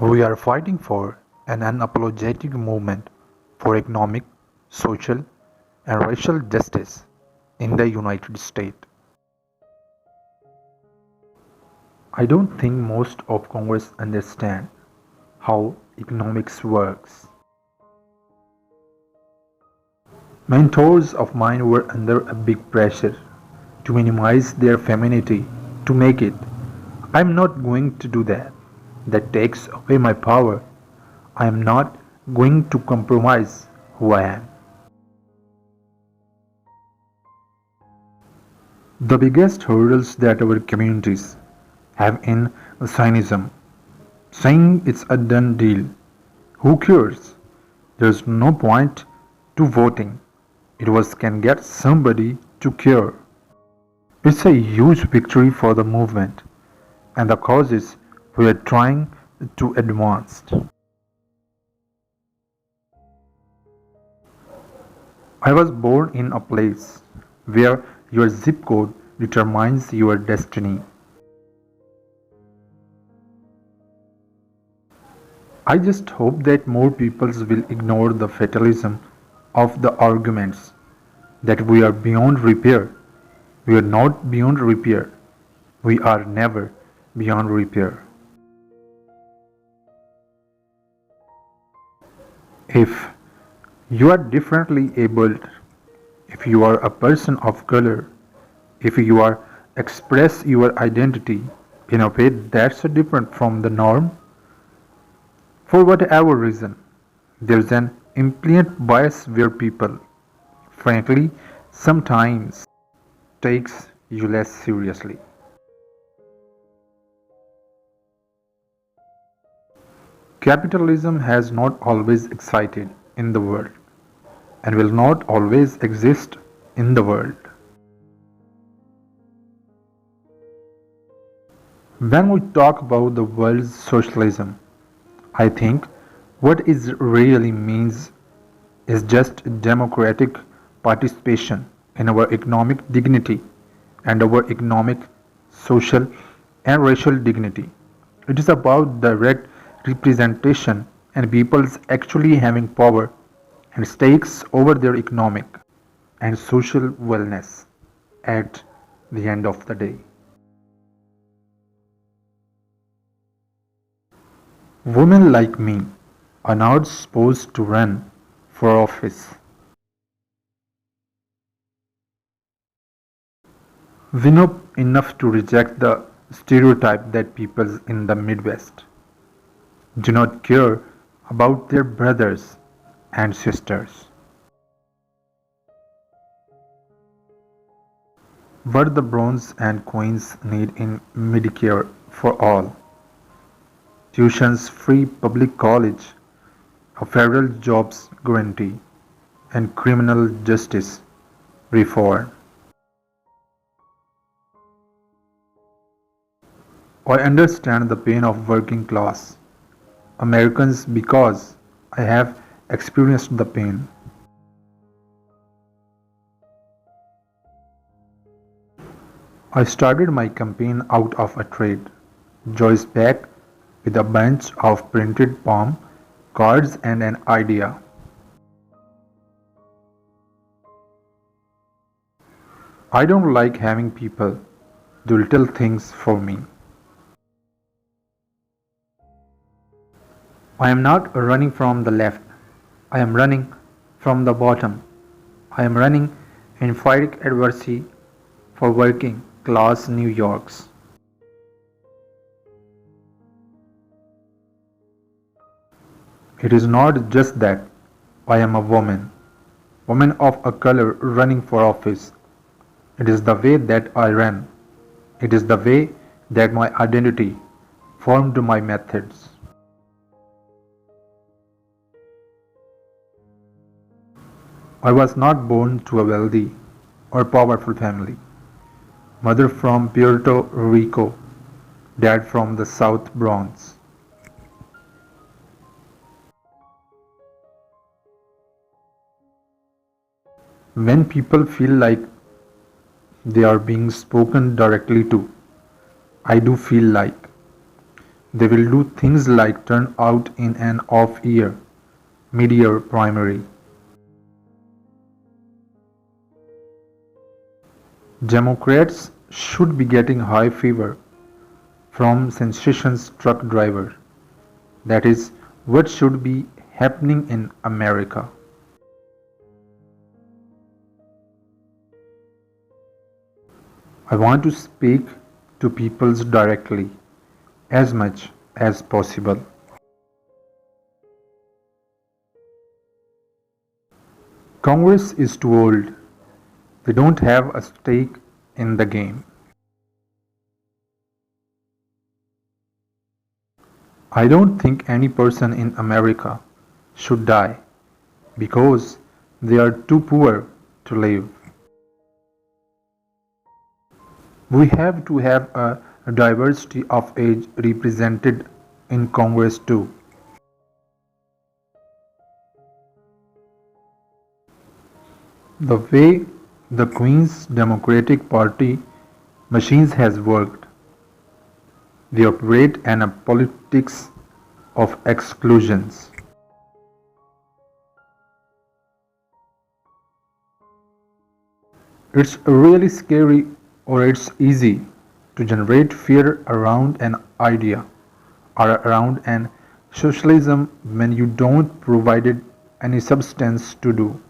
We are fighting for an unapologetic movement for economic, social, and racial justice in the United States. I don't think most of Congress understand how economics works. Mentors of mine were under a big pressure to minimize their femininity to make it. I'm not going to do that. That takes away my power. I am not going to compromise who I am. The biggest hurdles that our communities have in cynicism, saying it's a done deal. Who cares? There's no point to voting. It was can get somebody to care. It's a huge victory for the movement and the causes we are trying to advance. I was born in a place where your zip code determines your destiny. I just hope that more people will ignore the fatalism of the arguments that we are beyond repair. We are not beyond repair. We are never beyond repair. If you are differently abled, if you are a person of color, if you are express your identity in a way that's different from the norm, for whatever reason, there's an implicit bias where people, frankly, sometimes takes you less seriously. Capitalism has not always existed in the world and will not always exist in the world. When we talk about the world's socialism, I think what it really means is just democratic participation in our economic dignity and our economic, social, and racial dignity. It is about direct representation and people's actually having power and stakes over their economic and social wellness at the end of the day. Women like me are not supposed to run for office. We know enough to reject the stereotype that people in the Midwest do not care about their brothers and sisters. What the Bronx and Queens need in Medicare for all, tuition's free public college, a federal jobs guarantee, and criminal justice reform. I understand the pain of working class Americans because I have experienced the pain. I started my campaign out of a trade, Joyce back with a bunch of printed palm cards and an idea. I don't like having people do little things for me. I am not running from the left. I am running from the bottom. I am running in fighting adversity for working class New Yorks. It is not just that I am a woman of a color running for office. It is the way that I ran. It is the way that my identity formed my methods. I was not born to a wealthy or powerful family. Mother from Puerto Rico, dad from the South Bronx. When people feel like they are being spoken directly to, I do feel like They will do things like turn out in an off year, mid-year primary. Democrats should be getting high fever from sensations truck driver. That is what should be happening in America. I want to speak to people directly as much as possible. Congress is too old. They don't have a stake in the game. I don't think any person in America should die because they are too poor to live. We have to have a diversity of age represented in Congress too. The way the Queen's Democratic Party machines has worked, they operate in a politics of exclusions. It's really scary or it's easy to generate fear around an idea or around an socialism when you don't provide it any substance to do.